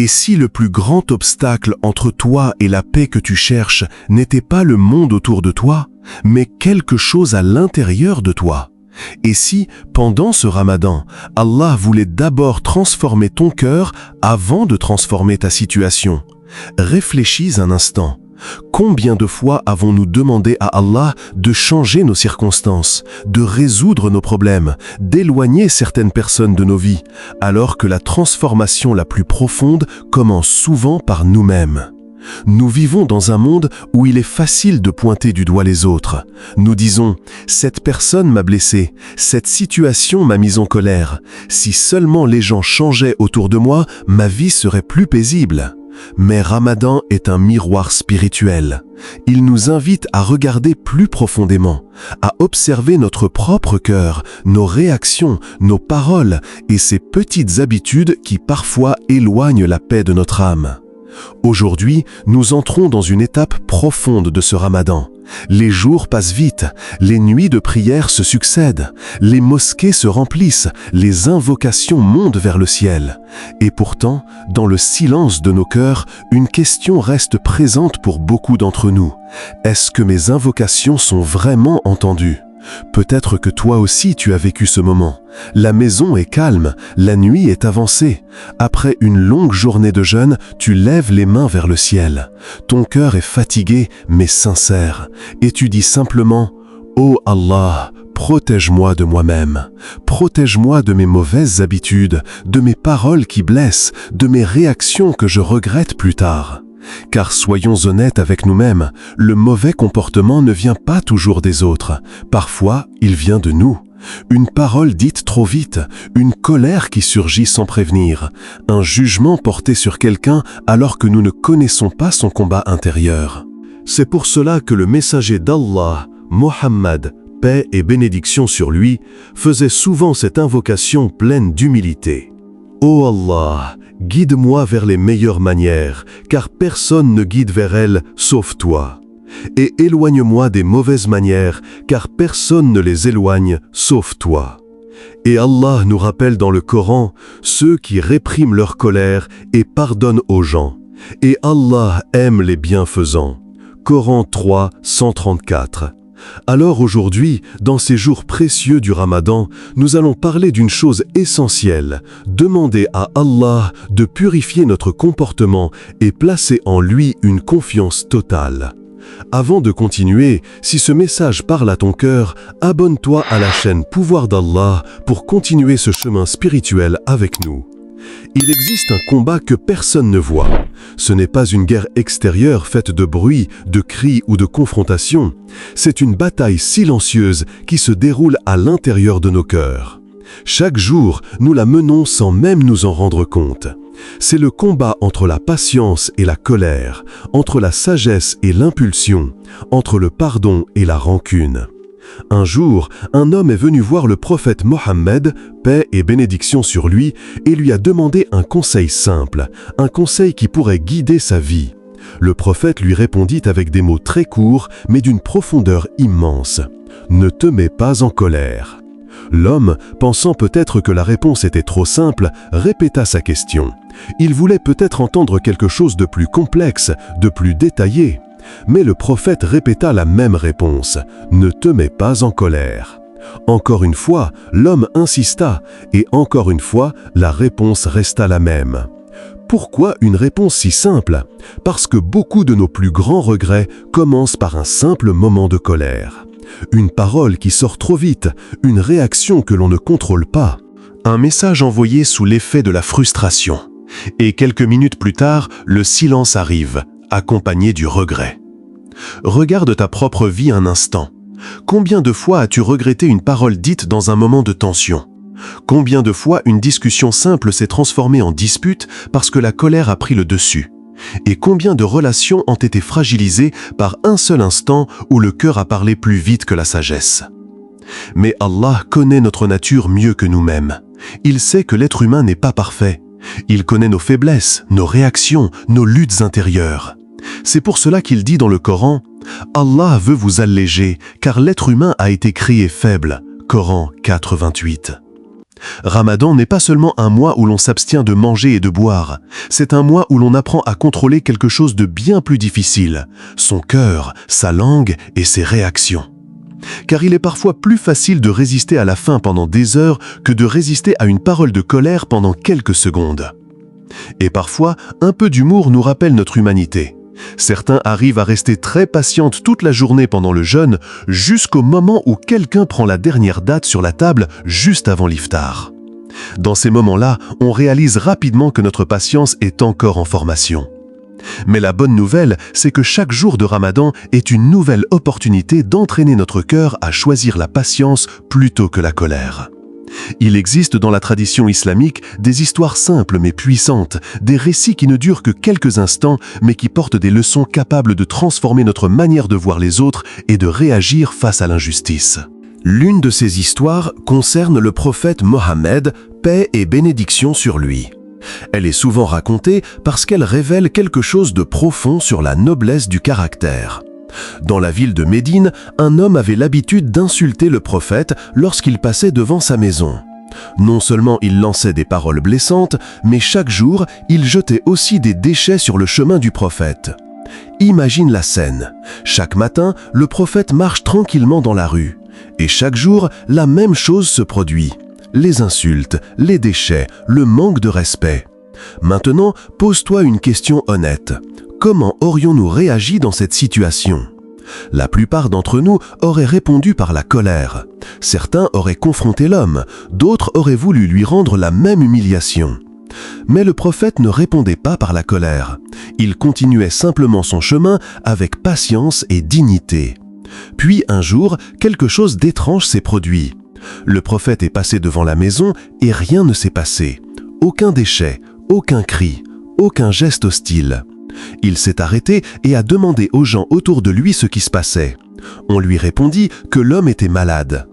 Et si le plus grand obstacle entre toi et la paix que tu cherches n'était pas le monde autour de toi, mais quelque chose à l'intérieur de toi? Et si, pendant ce Ramadan, Allah voulait d'abord transformer ton cœur avant de transformer ta situation? Réfléchis un instant. Combien de fois avons-nous demandé à Allah de changer nos circonstances, de résoudre nos problèmes, d'éloigner certaines personnes de nos vies, alors que la transformation la plus profonde commence souvent par nous-mêmes? Nous vivons dans un monde où il est facile de pointer du doigt les autres. Nous disons « cette personne m'a blessé, cette situation m'a mis en colère. Si seulement les gens changeaient autour de moi, ma vie serait plus paisible. » Mais Ramadan est un miroir spirituel. Il nous invite à regarder plus profondément, à observer notre propre cœur, nos réactions, nos paroles et ces petites habitudes qui parfois éloignent la paix de notre âme. Aujourd'hui, nous entrons dans une étape profonde de ce Ramadan. Les jours passent vite, les nuits de prière se succèdent, les mosquées se remplissent, les invocations montent vers le ciel. Et pourtant, dans le silence de nos cœurs, une question reste présente pour beaucoup d'entre nous. Est-ce que mes invocations sont vraiment entendues ? Peut-être que toi aussi tu as vécu ce moment. La maison est calme, la nuit est avancée. Après une longue journée de jeûne, tu lèves les mains vers le ciel. Ton cœur est fatigué mais sincère. Et tu dis simplement « Oh Allah, protège-moi de moi-même. Protège-moi de mes mauvaises habitudes, de mes paroles qui blessent, de mes réactions que je regrette plus tard. » Car soyons honnêtes avec nous-mêmes, le mauvais comportement ne vient pas toujours des autres. Parfois, il vient de nous. Une parole dite trop vite, une colère qui surgit sans prévenir, un jugement porté sur quelqu'un alors que nous ne connaissons pas son combat intérieur. C'est pour cela que le messager d'Allah, Mohammed, paix et bénédiction sur lui, faisait souvent cette invocation pleine d'humilité. « Ô Allah, guide-moi vers les meilleures manières, car personne ne guide vers elles sauf toi. Et éloigne-moi des mauvaises manières, car personne ne les éloigne sauf toi. » Et Allah nous rappelle dans le Coran ceux qui répriment leur colère et pardonnent aux gens. Et Allah aime les bienfaisants. Coran 3, 134. Alors aujourd'hui, dans ces jours précieux du Ramadan, nous allons parler d'une chose essentielle, demander à Allah de purifier notre comportement et placer en lui une confiance totale. Avant de continuer, si ce message parle à ton cœur, abonne-toi à la chaîne Pouvoir d'Allah pour continuer ce chemin spirituel avec nous. Il existe un combat que personne ne voit. Ce n'est pas une guerre extérieure faite de bruit, de cris ou de confrontation. C'est une bataille silencieuse qui se déroule à l'intérieur de nos cœurs. Chaque jour, nous la menons sans même nous en rendre compte. C'est le combat entre la patience et la colère, entre la sagesse et l'impulsion, entre le pardon et la rancune. Un jour, un homme est venu voir le prophète Mohammed, paix et bénédiction sur lui, et lui a demandé un conseil simple, un conseil qui pourrait guider sa vie. Le prophète lui répondit avec des mots très courts, mais d'une profondeur immense. « Ne te mets pas en colère. » L'homme, pensant peut-être que la réponse était trop simple, répéta sa question. Il voulait peut-être entendre quelque chose de plus complexe, de plus détaillé. Mais le prophète répéta la même réponse, « Ne te mets pas en colère. » Encore une fois, l'homme insista, et encore une fois, la réponse resta la même. Pourquoi une réponse si simple? Parce que beaucoup de nos plus grands regrets commencent par un simple moment de colère. Une parole qui sort trop vite, une réaction que l'on ne contrôle pas. Un message envoyé sous l'effet de la frustration. Et quelques minutes plus tard, le silence arrive, accompagné du regret. Regarde ta propre vie un instant. Combien de fois as-tu regretté une parole dite dans un moment de tension? Combien de fois une discussion simple s'est transformée en dispute parce que la colère a pris le dessus? Et combien de relations ont été fragilisées par un seul instant où le cœur a parlé plus vite que la sagesse? Mais Allah connaît notre nature mieux que nous-mêmes. Il sait que l'être humain n'est pas parfait. Il connaît nos faiblesses, nos réactions, nos luttes intérieures. C'est pour cela qu'il dit dans le Coran « Allah veut vous alléger, car l'être humain a été créé faible » Coran 4, 28. Ramadan n'est pas seulement un mois où l'on s'abstient de manger et de boire, c'est un mois où l'on apprend à contrôler quelque chose de bien plus difficile, son cœur, sa langue et ses réactions. Car il est parfois plus facile de résister à la faim pendant des heures que de résister à une parole de colère pendant quelques secondes. Et parfois, un peu d'humour nous rappelle notre humanité. Certains arrivent à rester très patientes toute la journée pendant le jeûne, jusqu'au moment où quelqu'un prend la dernière date sur la table juste avant l'iftar. Dans ces moments-là, on réalise rapidement que notre patience est encore en formation. Mais la bonne nouvelle, c'est que chaque jour de Ramadan est une nouvelle opportunité d'entraîner notre cœur à choisir la patience plutôt que la colère. Il existe dans la tradition islamique des histoires simples mais puissantes, des récits qui ne durent que quelques instants mais qui portent des leçons capables de transformer notre manière de voir les autres et de réagir face à l'injustice. L'une de ces histoires concerne le prophète Mohammed, paix et bénédiction sur lui. Elle est souvent racontée parce qu'elle révèle quelque chose de profond sur la noblesse du caractère. Dans la ville de Médine, un homme avait l'habitude d'insulter le prophète lorsqu'il passait devant sa maison. Non seulement il lançait des paroles blessantes, mais chaque jour, il jetait aussi des déchets sur le chemin du prophète. Imagine la scène. Chaque matin, le prophète marche tranquillement dans la rue. Et chaque jour, la même chose se produit. Les insultes, les déchets, le manque de respect. Maintenant, pose-toi une question honnête. Comment aurions-nous réagi dans cette situation ? La plupart d'entre nous auraient répondu par la colère. Certains auraient confronté l'homme, d'autres auraient voulu lui rendre la même humiliation. Mais le prophète ne répondait pas par la colère. Il continuait simplement son chemin avec patience et dignité. Puis un jour, quelque chose d'étrange s'est produit. Le prophète est passé devant la maison et rien ne s'est passé. Aucun déchet, aucun cri, aucun geste hostile. Il s'est arrêté et a demandé aux gens autour de lui ce qui se passait. On lui répondit que l'homme était malade.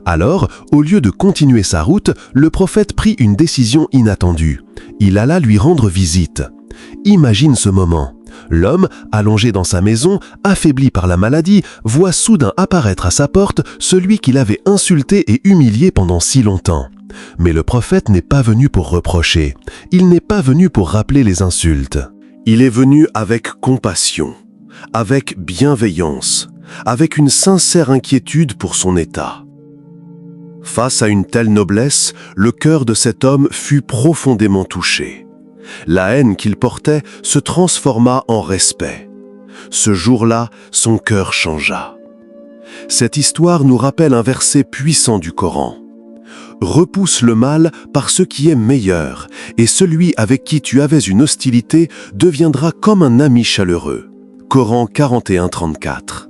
Alors, au lieu de continuer sa route, le prophète prit une décision inattendue. Il alla lui rendre visite. Imagine ce moment. L'homme, allongé dans sa maison, affaibli par la maladie, voit soudain apparaître à sa porte celui qu'il avait insulté et humilié pendant si longtemps. Mais le prophète n'est pas venu pour reprocher. Il n'est pas venu pour rappeler les insultes. Il est venu avec compassion, avec bienveillance, avec une sincère inquiétude pour son état. Face à une telle noblesse, le cœur de cet homme fut profondément touché. La haine qu'il portait se transforma en respect. Ce jour-là, son cœur changea. Cette histoire nous rappelle un verset puissant du Coran. Repousse le mal par ce qui est meilleur, et celui avec qui tu avais une hostilité deviendra comme un ami chaleureux. Coran 41-34.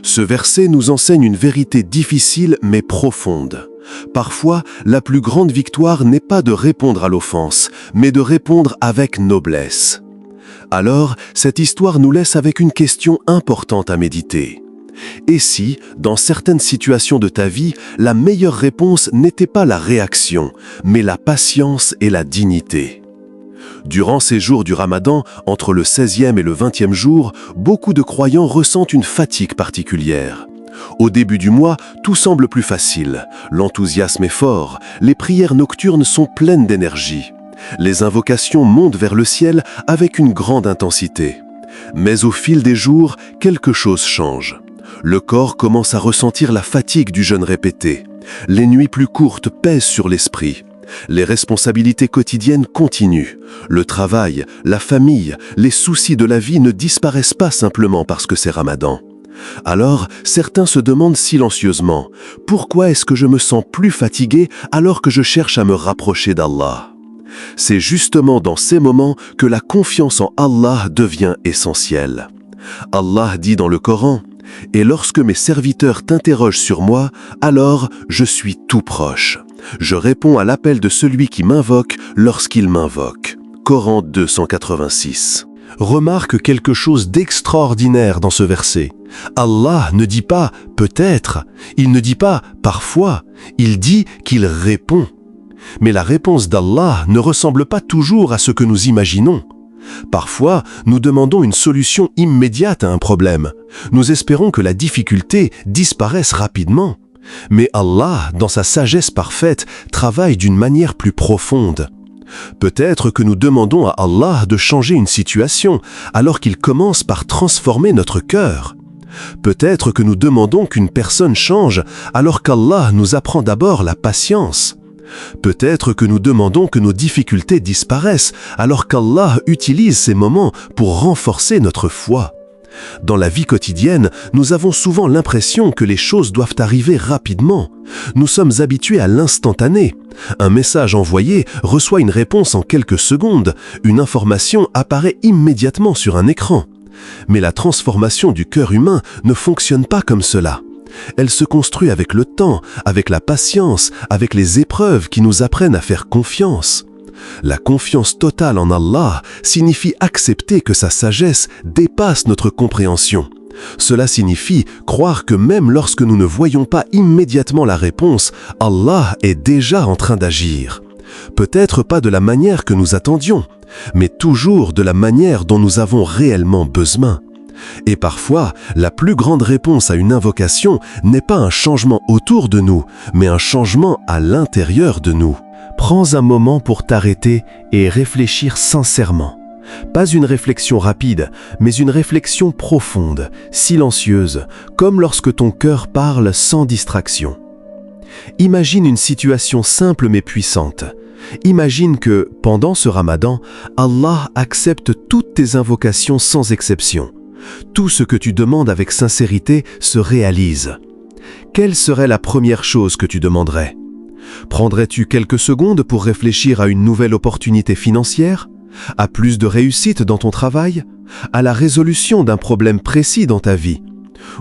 Ce verset nous enseigne une vérité difficile mais profonde. Parfois, la plus grande victoire n'est pas de répondre à l'offense, mais de répondre avec noblesse. Alors, cette histoire nous laisse avec une question importante à méditer. Et si, dans certaines situations de ta vie, la meilleure réponse n'était pas la réaction, mais la patience et la dignité? Durant ces jours du Ramadan, entre le 16e et le 20e jour, beaucoup de croyants ressentent une fatigue particulière. Au début du mois, tout semble plus facile, l'enthousiasme est fort, les prières nocturnes sont pleines d'énergie. Les invocations montent vers le ciel avec une grande intensité. Mais au fil des jours, quelque chose change. Le corps commence à ressentir la fatigue du jeûne répété. Les nuits plus courtes pèsent sur l'esprit. Les responsabilités quotidiennes continuent. Le travail, la famille, les soucis de la vie ne disparaissent pas simplement parce que c'est Ramadan. Alors, certains se demandent silencieusement « Pourquoi est-ce que je me sens plus fatigué alors que je cherche à me rapprocher d'Allah ?» C'est justement dans ces moments que la confiance en Allah devient essentielle. Allah dit dans le Coran « Et lorsque mes serviteurs t'interrogent sur moi, alors je suis tout proche. Je réponds à l'appel de celui qui m'invoque lorsqu'il m'invoque. » Coran 286. Remarque quelque chose d'extraordinaire dans ce verset. Allah ne dit pas « peut-être », il ne dit pas « parfois », il dit qu'il répond. Mais la réponse d'Allah ne ressemble pas toujours à ce que nous imaginons. Parfois, nous demandons une solution immédiate à un problème. Nous espérons que la difficulté disparaisse rapidement. Mais Allah, dans sa sagesse parfaite, travaille d'une manière plus profonde. Peut-être que nous demandons à Allah de changer une situation, alors qu'il commence par transformer notre cœur. Peut-être que nous demandons qu'une personne change, alors qu'Allah nous apprend d'abord la patience. Peut-être que nous demandons que nos difficultés disparaissent, alors qu'Allah utilise ces moments pour renforcer notre foi. Dans la vie quotidienne, nous avons souvent l'impression que les choses doivent arriver rapidement. Nous sommes habitués à l'instantané. Un message envoyé reçoit une réponse en quelques secondes. Une information apparaît immédiatement sur un écran. Mais la transformation du cœur humain ne fonctionne pas comme cela. Elle se construit avec le temps, avec la patience, avec les épreuves qui nous apprennent à faire confiance. La confiance totale en Allah signifie accepter que sa sagesse dépasse notre compréhension. Cela signifie croire que même lorsque nous ne voyons pas immédiatement la réponse, Allah est déjà en train d'agir. Peut-être pas de la manière que nous attendions, mais toujours de la manière dont nous avons réellement besoin. Et parfois, la plus grande réponse à une invocation n'est pas un changement autour de nous, mais un changement à l'intérieur de nous. Prends un moment pour t'arrêter et réfléchir sincèrement. Pas une réflexion rapide, mais une réflexion profonde, silencieuse, comme lorsque ton cœur parle sans distraction. Imagine une situation simple mais puissante. Imagine que, pendant ce Ramadan, Allah accepte toutes tes invocations sans exception. Tout ce que tu demandes avec sincérité se réalise. Quelle serait la première chose que tu demanderais ? Prendrais-tu quelques secondes pour réfléchir à une nouvelle opportunité financière ? À plus de réussite dans ton travail ? À la résolution d'un problème précis dans ta vie ?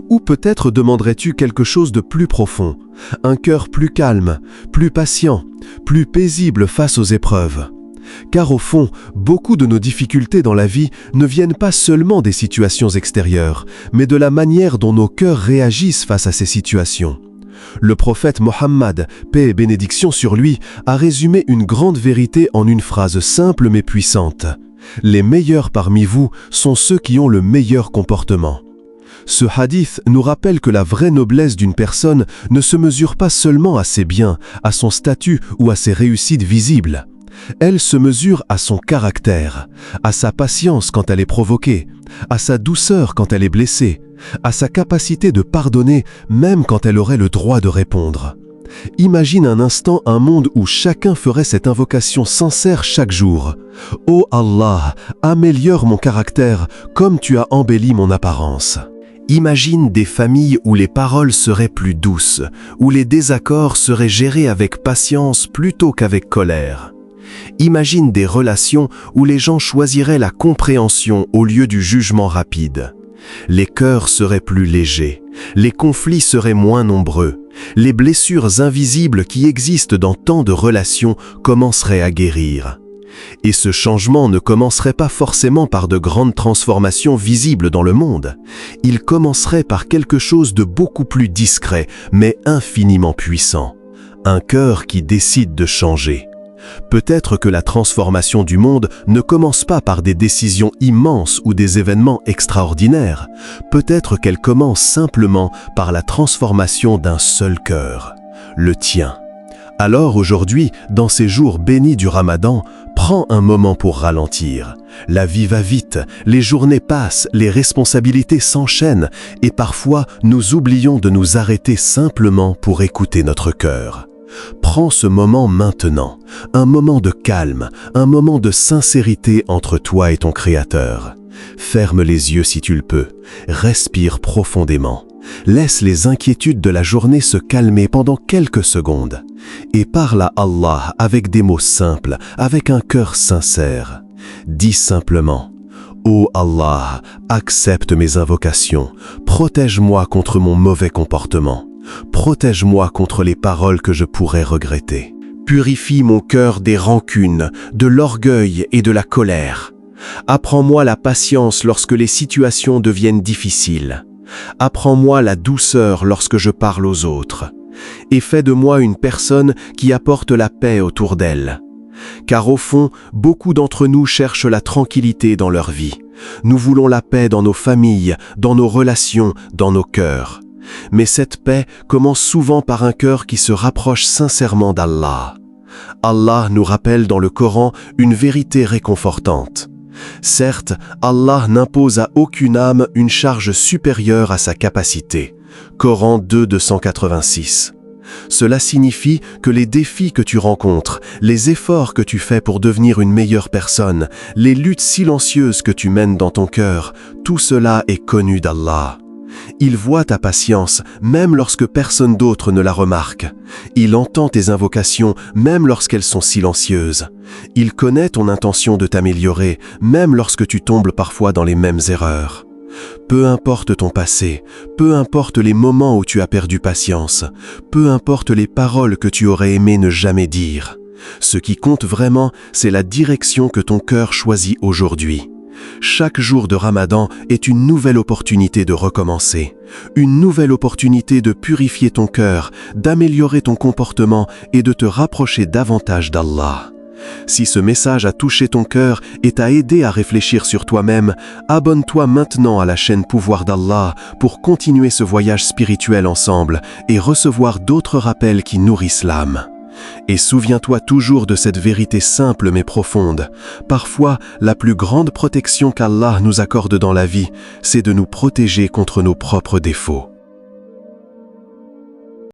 Ou peut-être demanderais-tu quelque chose de plus profond, un cœur plus calme, plus patient, plus paisible face aux épreuves ? Car au fond, beaucoup de nos difficultés dans la vie ne viennent pas seulement des situations extérieures, mais de la manière dont nos cœurs réagissent face à ces situations. Le prophète Mohammed, paix et bénédiction sur lui, a résumé une grande vérité en une phrase simple mais puissante. Les meilleurs parmi vous sont ceux qui ont le meilleur comportement. Ce hadith nous rappelle que la vraie noblesse d'une personne ne se mesure pas seulement à ses biens, à son statut ou à ses réussites visibles. Elle se mesure à son caractère, à sa patience quand elle est provoquée, à sa douceur quand elle est blessée, à sa capacité de pardonner même quand elle aurait le droit de répondre. Imagine un instant un monde où chacun ferait cette invocation sincère chaque jour. « Ô Allah, améliore mon caractère comme tu as embelli mon apparence. » Imagine des familles où les paroles seraient plus douces, où les désaccords seraient gérés avec patience plutôt qu'avec colère. Imagine des relations où les gens choisiraient la compréhension au lieu du jugement rapide. Les cœurs seraient plus légers, les conflits seraient moins nombreux, les blessures invisibles qui existent dans tant de relations commenceraient à guérir. Et ce changement ne commencerait pas forcément par de grandes transformations visibles dans le monde. Il commencerait par quelque chose de beaucoup plus discret, mais infiniment puissant. Un cœur qui décide de changer. Peut-être que la transformation du monde ne commence pas par des décisions immenses ou des événements extraordinaires. Peut-être qu'elle commence simplement par la transformation d'un seul cœur, le tien. Alors aujourd'hui, dans ces jours bénis du Ramadan, prends un moment pour ralentir. La vie va vite, les journées passent, les responsabilités s'enchaînent et parfois nous oublions de nous arrêter simplement pour écouter notre cœur. Prends ce moment maintenant, un moment de calme, un moment de sincérité entre toi et ton Créateur. Ferme les yeux si tu le peux, respire profondément. Laisse les inquiétudes de la journée se calmer pendant quelques secondes et parle à Allah avec des mots simples, avec un cœur sincère. Dis simplement « Ô Allah, accepte mes invocations, protège-moi contre mon mauvais comportement. Protège-moi contre les paroles que je pourrais regretter. Purifie mon cœur des rancunes, de l'orgueil et de la colère. Apprends-moi la patience lorsque les situations deviennent difficiles. Apprends-moi la douceur lorsque je parle aux autres. Et fais de moi une personne qui apporte la paix autour d'elle. Car au fond, beaucoup d'entre nous cherchent la tranquillité dans leur vie. Nous voulons la paix dans nos familles, dans nos relations, dans nos cœurs. Mais cette paix commence souvent par un cœur qui se rapproche sincèrement d'Allah. Allah nous rappelle dans le Coran une vérité réconfortante. Certes, Allah n'impose à aucune âme une charge supérieure à sa capacité. Coran 2, 286. Cela signifie que les défis que tu rencontres, les efforts que tu fais pour devenir une meilleure personne, les luttes silencieuses que tu mènes dans ton cœur, tout cela est connu d'Allah. Il voit ta patience même lorsque personne d'autre ne la remarque. Il entend tes invocations même lorsqu'elles sont silencieuses. Il connaît ton intention de t'améliorer même lorsque tu tombes parfois dans les mêmes erreurs. Peu importe ton passé, peu importe les moments où tu as perdu patience, peu importe les paroles que tu aurais aimé ne jamais dire. Ce qui compte vraiment, c'est la direction que ton cœur choisit aujourd'hui. Chaque jour de Ramadan est une nouvelle opportunité de recommencer, une nouvelle opportunité de purifier ton cœur, d'améliorer ton comportement et de te rapprocher davantage d'Allah. Si ce message a touché ton cœur et t'a aidé à réfléchir sur toi-même, abonne-toi maintenant à la chaîne Pouvoir d'Allah pour continuer ce voyage spirituel ensemble et recevoir d'autres rappels qui nourrissent l'âme. Et souviens-toi toujours de cette vérité simple mais profonde. Parfois, la plus grande protection qu'Allah nous accorde dans la vie, c'est de nous protéger contre nos propres défauts.